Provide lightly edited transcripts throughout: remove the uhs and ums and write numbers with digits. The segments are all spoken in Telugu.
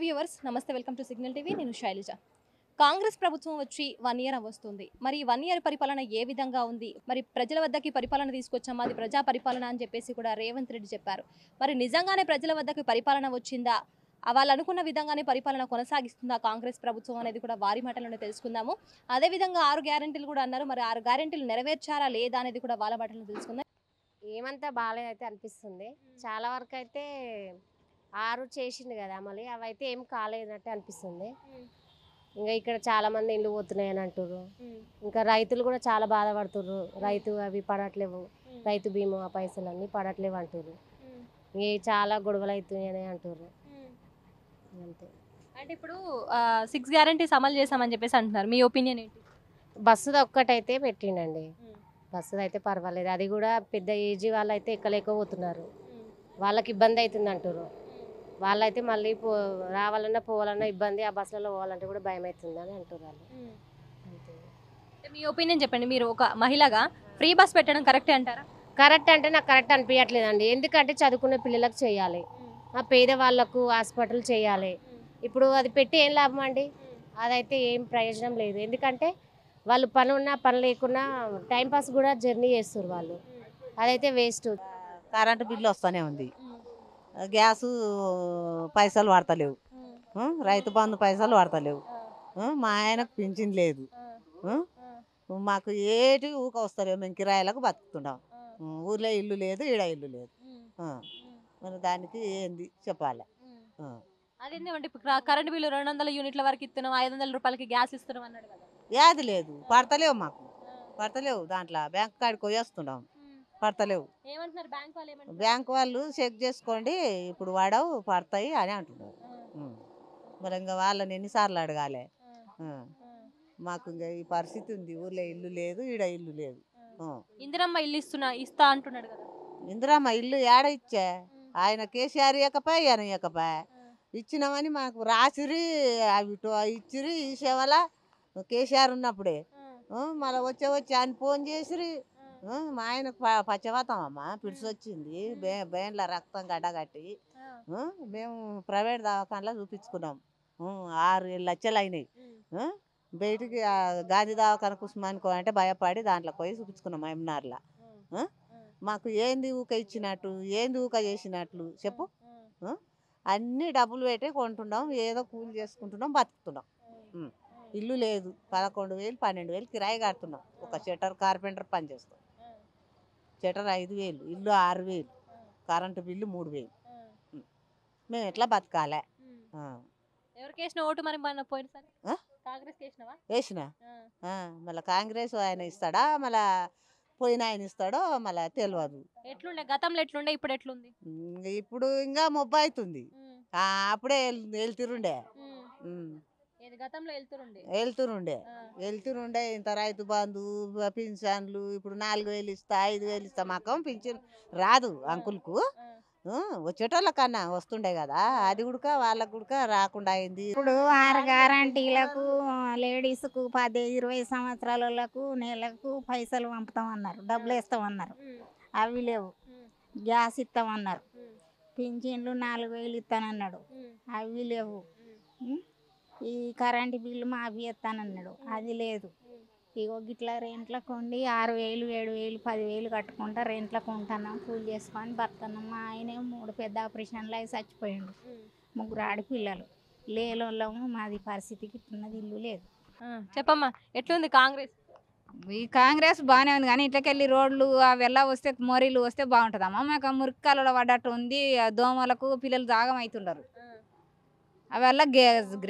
వ్యూవర్స్ నమస్తే, వెల్కమ్ టు సిగ్నల్ టీవీ. నేను శైలజ. కాంగ్రెస్ ప్రభుత్వం వచ్చి 1 ఇయర్ వస్తుంది. మరి 1 ఇయర్ పరిపాలన ఏ విధంగా ఉంది? మరి ప్రజల వద్దకి పరిపాలన తీసుకొచ్చామా, అది ప్రజా పరిపాలన అని చెప్పేసి కూడా రేవంత్ రెడ్డి చెప్పారు. మరి నిజంగానే ప్రజల వద్దకి పరిపాలన వచ్చిందా? వాళ్ళు అనుకున్న విధంగానే పరిపాలన కొనసాగిస్తుందా కాంగ్రెస్ ప్రభుత్వం అనేది కూడా వారి మాటల్లోనే తెలుసుకుందాము. అదేవిధంగా 6 గ్యారెంటీలు కూడా అన్నారు. మరి 6 గ్యారెంటీలు నెరవేర్చారా లేదా అనేది కూడా వాళ్ళ మాటల్లో తెలుసుకుందాం. ఏమంతా బాగాలేదైతే అనిపిస్తుంది. చాలా వరకు అయితే 6 చేసిండు కదా మళ్ళీ అవైతే ఏం కాలేనట్టే అనిపిస్తుంది. ఇంకా ఇక్కడ చాలా మంది ఇండ్లు పోతున్నాయని అంటారు. ఇంకా రైతులు కూడా చాలా బాధపడుతుర్రు. రైతు అవి పడట్లేవు, రైతు బీమా ఆ పైసలన్నీ పడట్లేవు అంటారు. ఇంక చాలా గొడవలు అవుతున్నాయని అంటారు. అంతే. అంటే ఇప్పుడు 6 గ్యారెంటీస్ అమలు చేశామని చెప్పేసి అంటున్నారు. మీ ఒపీనియన్ ఏంటి? బస్సుది ఒక్కటైతే పెట్టిండండి. బస్సుది అయితే పర్వాలేదు. అది కూడా పెద్ద ఏజీ వాళ్ళు అయితే ఎక్కలేకపోతున్నారు. వాళ్ళకి ఇబ్బంది అవుతుంది అంటారు. వాళ్ళైతే మళ్ళీ రావాలన్నా పోవాలన్నా ఇబ్బంది, ఆ బస్సులలో పోవాలంటే కూడా భయం అవుతుంది అని అంటారు వాళ్ళు. అంతే. మీ ఒపీనియన్ చెప్పండి. మీరు ఒక మహిళగా ఫ్రీ బస్ పెట్టడం కరెక్టే అంటారా? కరెక్ట్ అంటే నాకు కరెక్ట్ అనిపించట్లేదండి. ఎందుకంటే చదువుకునే పిల్లలకు చేయాలి, ఆ పేదవాళ్ళకు హాస్పిటల్ చేయాలి. ఇప్పుడు అది పెట్టి ఏం లాభం అండి? అదైతే ఏం ప్రయోజనం లేదు. ఎందుకంటే వాళ్ళు పని ఉన్నా పని లేకున్నా టైంపాస్ కూడా జర్నీ చేస్తారు వాళ్ళు. అదైతే వేస్ట్. కరెంటు బిల్లు వస్తూనే ఉంది, గ్యాసు పైసలు పడతలేవు, రైతు బంధు పైసలు పడతలేవు, మా ఆయనకు పింఛన్ లేదు, మాకు ఏటి ఊక వస్తలేవు, మేము కిరాయిలకు బతుకుతున్నాం, ఊర్లో ఇల్లు లేదు, ఈడ ఇల్లు లేదు. మరి దానికి ఏంది చెప్పాలి? అదేంటి ఇప్పుడు కరెంట్ బిల్లు 200 యూనిట్ల వరకు ఇస్తున్నాం, 500 రూపాయలకి గ్యాస్ ఇస్తున్నాం అన్నాడు కదా. యాది లేదు, పడతలేవు, మాకు పడతలేవు. దాంట్లో బ్యాంక్ కాడికి పోయేస్తున్నాం, పడతలేవు. ఏమంటున్నారు బ్యాంక్ వాళ్ళు? ఏమంటున్నారు? బ్యాంక్ వాళ్ళు చెక్ చేసుకోండి, ఇప్పుడు వాడవు పడతాయి అని అంటున్నారు. మరి ఇంకా వాళ్ళని ఎన్నిసార్లు అడగాలి? మాకు ఇంకా ఈ పరిస్థితి ఉంది, ఊర్లో ఇల్లు లేదు, ఈడ ఇల్లు లేదు. ఇందిరమ్మ ఇల్లు ఇస్తా అంటున్నాడు కదా. ఇందిరమ్మ ఇల్లు ఏడ ఇచ్చా? ఆయన కేసీఆర్ ఇవ్వకపోయా, ఈయన ఇవ్వకపోయా. ఇచ్చినామని మాకు రాసిరి, అవి ఇచ్చిరి. ఈ సేవల కేసీఆర్ ఉన్నప్పుడే మళ్ళీ వచ్చి ఆయన ఫోన్ చేసిరి. మా ఆయనకు పచ్చవాతమమ్మా పిడిచి వచ్చింది, బేన్ల రక్తం గడ్డగట్టి మేము ప్రైవేట్ దవాఖానలో చూపించుకున్నాం. 6 లక్షలు అయినాయి. బయటికి గాంధీ దవాఖాన కుసుమానుకో అంటే భయపడి దాంట్లో పోయి చూపించుకున్నాం ఎంనార్లో. మాకు ఏంది ఊక ఇచ్చినట్టు, ఏంది ఊక చేసినట్లు చెప్పు? అన్నీ డబ్బులు పెట్టి కొంటున్నాం, ఏదో కూలి చేసుకుంటున్నాం, బతుకుతున్నాం. ఇల్లు లేదు, 11,000 12,000 కిరాయి కడుతున్నాం. ఒక షట్టర్ కార్పెంటర్ పని చేస్తాం, షట్టర్ 5,000, ఇల్లు 6,000, కరెంటు బిల్లు 3,000. మేము ఎట్లా బతకాలే? ఎవరికి వేసిన ఓటు మరి? పోయినసారి కాంగ్రెస్ వేసిన మళ్ళీ కాంగ్రెస్ ఆయన ఇస్తాడా, మళ్ళా పోయిన ఆయన ఇస్తాడో మళ్ళీ తెలియదు. ఎట్లుండే గతంలో, ఎట్లుండే ఇప్పుడు ఎట్లుంది? ఇప్పుడు ఇంకా మొబ్బు అవుతుంది. అప్పుడే వెళ్తురుండే, వెళ్తురుండే ఇంత రైతు బంధు పింఛన్లు. ఇప్పుడు 4,000 ఇస్తా, 5,000 ఇస్తా. మాకు పింఛన్ రాదు అంకుల్కు, వచ్చేటోళ్ళ కన్నా వస్తుండే కదా, అది కూడా వాళ్ళకు కూడా రాకుండా అయింది. ఇప్పుడు 6 గ్యారంటీలకు లేడీస్కు 10-20 సంవత్సరాల వాళ్ళకు నెలకు పైసలు పంపుతామన్నారు, డబ్బులు వేస్తామన్నారు, అవి లేవు. గ్యాస్ ఇస్తామన్నారు, పింఛన్లు 4,000 ఇస్తానన్నాడు, అవి లేవు. ఈ కరెంటు బిల్లు మాఫీ ఇస్తానన్నాడు, అది లేదు. ఇగో గిట్లా రెంట్లకు ఉండి 6,000 7,000 10,000 కట్టుకుంటా రెంట్లకు ఉంటున్నాం, కూలి చేసుకొని బతున్నాం. మా ఆయన 3 పెద్ద ఆపరేషన్లు అయి చచ్చిపోయాడు, 3 ఆడపిల్లలు లేలోళ్ళము. మాది పరిస్థితికి ఇట్టున్నది, ఇల్లు లేదు. చెప్పమ్మా, ఎట్లుంది కాంగ్రెస్? ఈ కాంగ్రెస్ బాగానే ఉంది, కానీ ఇట్లకెళ్ళి రోడ్లు అవి ఎలా వస్తే మోరీలు వస్తే బాగుంటుందమ్మా. మాకు మురికాలలో పడ్డట్టు ఉంది, దోమలకు పిల్లలు దాగం అవుతుండరు. అవల్ల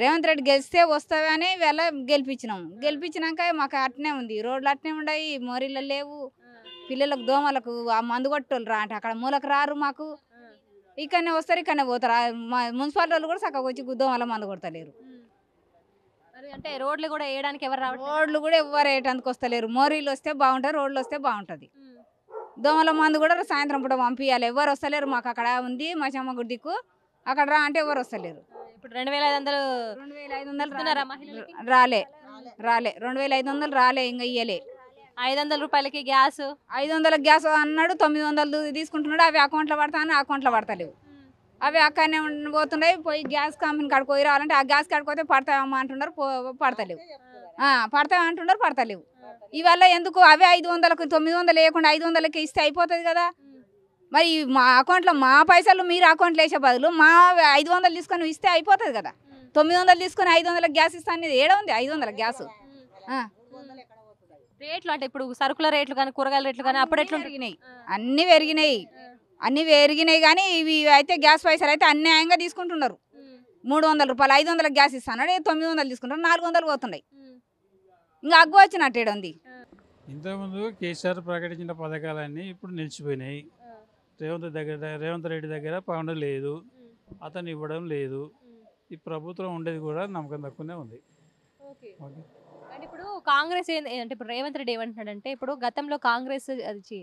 రేవంత్ రెడ్డి గెలిస్తే వస్తావని వెళ్ళ గెలిపించినాక మాకు అట్నే ఉంది, రోడ్లు అట్నే ఉన్నాయి, మోరీలు లేవు. పిల్లలకు దోమలకు ఆ మందు కొట్టోళ్ళు రా అంటే అక్కడ మూలకు రారు, మాకు ఇక్కడనే వస్తారు, ఇక్కడనే పోతారు. మున్సిపాలిటీ వాళ్ళు కూడా చక్కగా వచ్చి దోమల మందు కొడతలేరు. అంటే రోడ్లు కూడా వేయడానికి ఎవరు రావు, రోడ్లు కూడా ఎవరు వేయటానికి వస్తలేరు. మోరీలు వస్తే బాగుంటుంది, రోడ్లు వస్తే బాగుంటుంది. దోమల మందు కూడా సాయంత్రం పూట పంపించాలి, ఎవరు వస్తలేరు. మాకు అక్కడ ఉంది మచమ్మ గుడికు, అక్కడ రా అంటే ఎవరు వస్తలేరు. ఇప్పుడు 2,500 రాలే 2,500 రాలే, ఇంకా ఇయ్యలే. 500 రూపాయలకి గ్యాస్, 500 గ్యాస్ అన్నాడు, 900 తీసుకుంటున్నాడు. అవి అకౌంట్లో పడతా అని అకౌంట్లో పడతలేవు. అవి అక్కడనే పోతున్నాయి. పోయి గ్యాస్ కంపెనీ కాడికి పోయి రావాలంటే ఆ గ్యాస్ కాడికి పోతే పడతామా అంటున్నారు, పడతలేవు. పడతామా అంటున్నారు, పడతలేవు. ఇవల్ల ఎందుకు అవే 500కు 900 లేకుండా 500కి ఇస్తే అయిపోతుంది కదా. మరి మా అకౌంట్లో మా పైసలు మీరు అకౌంట్లో వేసే బదులు మా 500 తీసుకొని ఇస్తే అయిపోతుంది కదా. 900 తీసుకొని 500 గ్యాస్ ఇస్తా అనేది ఏడా ఉంది 500 గ్యాస్. రేట్లు అంటే ఇప్పుడు సరుకుల రేట్లు కానీ కూరగాయల రేట్లు కానీ అప్పుడు ఎట్లా పెరిగినాయి, అన్నీ పెరిగినాయి కానీ ఇవి అయితే గ్యాస్ పైసలు అయితే అన్యాయంగా తీసుకుంటున్నారు. 300 రూపాయలు 500 గ్యాస్ ఇస్తాను 900 తీసుకుంటారు, 400 పోతున్నాయి. ఇంకా అగ్గు వచ్చినట్టు ఉంది. ఇంతకుముందు కేసీఆర్ ప్రకటించిన పథకాలన్నీ ఇప్పుడు నిలిచిపోయినాయి. రేవంత్ రెడ్డి దగ్గర పౌండ్ లేదు, అతను ఇవ్వడం లేదు. ఈ ప్రభుత్వం ఉండేది కూడా నమ్మకం తక్కువనే ఉంది. ఓకే. అంటే ఇప్పుడు కాంగ్రెస్ అంటే ఇప్పుడు రేవంత్ రెడ్డి ఏమంటున్నాడంటే ఇప్పుడు గతంలో కాంగ్రెస్ అది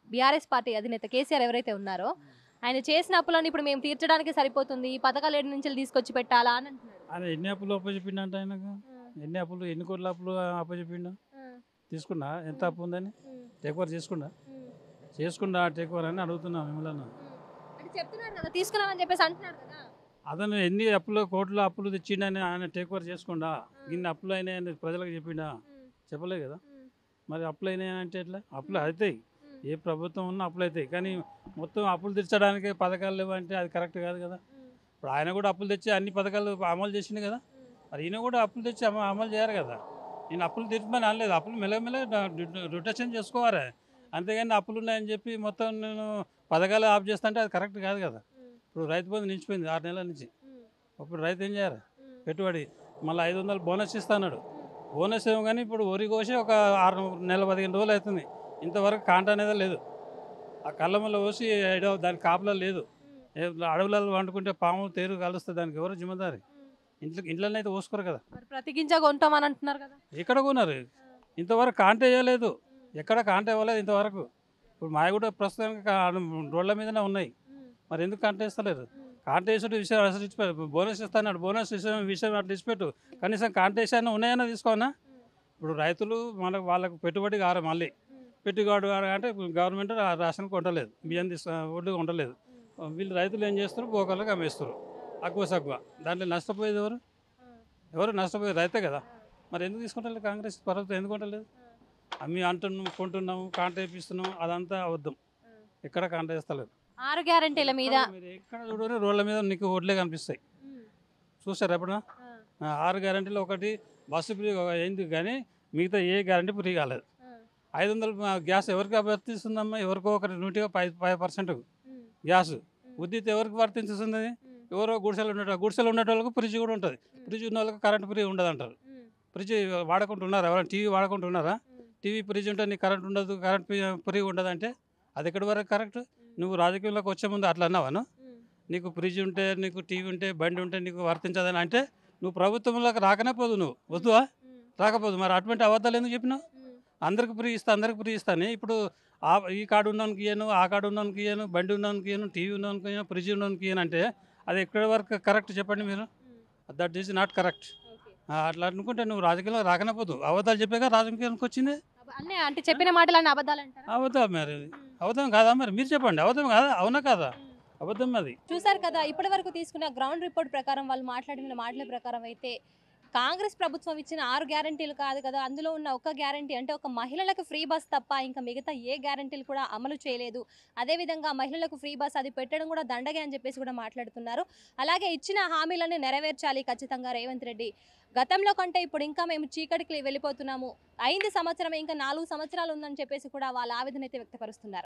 బీఆర్ఎస్ పార్టీ అధినేత కేసీఆర్ ఎవరైతే ఉన్నారో ఆయన చేసిన అప్పులను ఇప్పుడు మేము తీర్చడానికి సరిపోతుంది, ఈ పథకాలు ఏడు నుంచి తీసుకొచ్చి పెట్టాలా అని అంటున్నాడు. ఆయన ఎన్ని అప్పులు అప్పచెప్పిండంట? ఆయనకు ఎన్ని కోట్ల అప్పులు అప్పచెప్పిండు? తీసుకున్నా? ఎంత అప్పు ఉందని టేక్ ఓవర్ చేసుకుండా టేక్ ఓవర్ అని అడుగుతున్నా మిమ్మల్ని. అంటే చెప్తున్నారు కదా తీసుకున్నామని చెప్పేసి అంటున్నారు కదా. అతను ఎన్ని కోట్ల అప్పులు తెచ్చిండని ఆయన టేక్ ఓవర్ చేసుకుండా ఇన్ని అప్పులు అయినాయని ప్రజలకు చెప్పిండా? చెప్పలేదు కదా. మరి అప్పులు అయినాయని అంటే ఎట్లా? అప్పులు అవుతాయి, ఏ ప్రభుత్వం ఉన్నా అప్పులు అవుతాయి. కానీ మొత్తం అప్పులు తీర్చడానికి పథకాలు లేవంటే అది కరెక్ట్ కాదు కదా. ఇప్పుడు ఆయన కూడా అప్పులు తెచ్చి అన్ని పథకాలు అమలు చేసిండు కదా. మరి ఈయన కూడా అప్పులు తెచ్చి అమలు చేయరు కదా. నేను అప్పులు తీర్చమని అనలేదు, అప్పులు మెల్లమెల్ల రొటేషన్ చేసుకోవాలి. అంతేగాని అప్పులు ఉన్నాయని చెప్పి మొత్తం నేను పథకాలు ఆఫ్ చేస్తా అంటే అది కరెక్ట్ కాదు కదా. ఇప్పుడు రైతు బంధు నిలిచిపోయింది 6 నెలల నుంచి. ఇప్పుడు రైతు ఏం చేయాలి? పెట్టుబడి మళ్ళీ 500 బోనస్ ఇస్తాడు. బోనస్ ఏమో కానీ ఇప్పుడు వరి కోసి ఒక 6 నెలల 15 రోజులు అవుతుంది, ఇంతవరకు కాంట అనేది లేదు. ఆ కళ్ళమల్ల కోసి దానికి కాపలా లేదు. అడవులలో వండుకుంటే పాములు తేరు కలుస్తుంది, దానికి ఎవరు జిమ్మదారి? ఇంట్లోనే అయితే పోసుకోరు కదా. ప్రతి గింజ కొంటామని అంటున్నారు కదా. ఎక్కడ కొన్నారు? ఇంతవరకు కాంట వేయలేదు, ఎక్కడ కాంట ఇవ్వలేదు ఇంతవరకు. ఇప్పుడు మాయ కూడా ప్రస్తుతానికి రోడ్ల మీదనే ఉన్నాయి. మరి ఎందుకు కాంట వేస్తలేరు? కాంట వేసే విషయం అసలు ఇచ్చిపెట్టు. బోనస్ ఇస్తాను, బోనస్ విషయం అట్లా ఇచ్చిపెట్టు. కనీసం కాంట వేసాను ఉన్నాయన్నా తీసుకోనా? ఇప్పుడు రైతులు వాళ్ళకు పెట్టుబడి కారు, మళ్ళీ పెట్టుబడి అంటే గవర్నమెంట్ రేషన్ కొంటలేదు, బియ్యం ఒడ్డు కొంటలేదు. వీళ్ళు రైతులు ఏం చేస్తారు? బోకర్లకు అమ్మేస్తారు సగ్గువ. దాంట్లో నష్టపోయేది ఎవరు నష్టపోయేది? రైతే కదా. మరి ఎందుకు తీసుకుంటలేదు కాంగ్రెస్ ప్రభుత్వం? ఎందుకు కొంటలేదు? అమ్మి అంటున్నాం, కొంటున్నాము, కాంట వేపిస్తున్నాము, అదంతా అబద్ధం. ఎక్కడ కాంట వేస్తలేదు. 6 గ్యారెంటీల మీద మీరు ఎక్కడ చూడని రోడ్ల మీద నీకు ఓట్లే కనిపిస్తాయి. చూసారు ఎప్పుడన్నా? 6 గ్యారెంటీలు ఒకటి బస్సు ఫ్రీ అయింది, కానీ మిగతా ఏ గ్యారెంటీ ఫ్రీ కాలేదు. 500 గ్యాస్ ఎవరికి వర్తిస్తుందమ్మా? ఎవరికో ఒకటి 5% గ్యాస్ ఉద్దితే ఎవరికి వర్తించుతుంది? ఎవరో గుడిసెలు ఉండే వాళ్ళకు ఫ్రిడ్జ్ కూడా ఉంటుంది. ఫ్రిడ్జ్ ఉన్న వాళ్ళకి కరెంట్ ఫ్రీ ఉండదు అంటారు. ఫ్రిడ్జ్ వాడుకుంటున్నారా? ఎవరైనా టీవీ వాడుకుంటున్నారా? టీవీ ఫ్రిడ్జ్ ఉంటే నీకు కరెంట్ ఉండదు, కరెంట్ ఫ్రీ ఉండదు అంటే అది ఎక్కడి వరకు కరెక్ట్? నువ్వు రాజకీయంలోకి వచ్చే ముందు అట్లా అన్నావాను? నీకు ఫ్రిడ్జ్ ఉంటే, నీకు టీవీ ఉంటే, బండి ఉంటే నీకు వర్తించదని అంటే నువ్వు ప్రభుత్వంలోకి రాకనే పోదు. నువ్వు వద్దువా? రాకపోదు. మరి అటువంటి అబద్ధాలు ఎందుకు చెప్పినావు? అందరికి ఫ్రీ ఇస్తాను. ఇప్పుడు ఈ కార్డు ఉన్నవానికి ఇయ్యను, ఆ కార్డు ఉన్నవానికి ఇయ్యను, బండి ఉన్నవానికి ఇయ్యను, టీవీ ఉన్నవానికి ఇయ్యను, ఫ్రిడ్జ్ ఉన్నవానికి ఇయ్యను అంటే అది ఎక్కడి వరకు కరెక్ట్ చెప్పండి మీరు? That is not correct. అట్లా అనుకుంటే నువ్వు రాజకీయంలో రాకనే పోదు. అబద్ధాలు చెప్పాక రాజకీయానికి వచ్చింది. అంటే చెప్పిన మాటలన్నీ అబద్ధాలు అంటారా? అబద్ధం. మరి అబద్ధం కాదా? మరి మీరు చెప్పండి, అబద్ధం కాదా? అవునా కాదా? అబద్ధం అది. చూసారు కదా, ఇప్పటి వరకు తీసుకున్న గ్రౌండ్ రిపోర్ట్ ప్రకారం వాళ్ళు మాట్లాడిన మాటల ప్రకారం అయితే కాంగ్రెస్ ప్రభుత్వం ఇచ్చిన 6 గ్యారెంటీలు కాదు కదా, అందులో ఉన్న ఒక గ్యారెంటీ అంటే ఒక మహిళలకు ఫ్రీ బస్ తప్ప ఇంకా మిగతా ఏ గ్యారెంటీలు కూడా అమలు చేయలేదు. అదేవిధంగా మహిళలకు ఫ్రీ బస్ అది పెట్టడం కూడా దండగే అని చెప్పేసి కూడా మాట్లాడుతున్నారు. అలాగే ఇచ్చిన హామీలను నెరవేర్చాలి ఖచ్చితంగా రేవంత్ రెడ్డి. గతంలో కంటే ఇప్పుడు ఇంకా మేము చీకటికి వెళ్ళిపోతున్నాము, 5 సంవత్సరం ఇంకా 4 సంవత్సరాలు ఉందని చెప్పేసి కూడా వాళ్ళ ఆవేదన అయితే వ్యక్తపరుస్తున్నారు.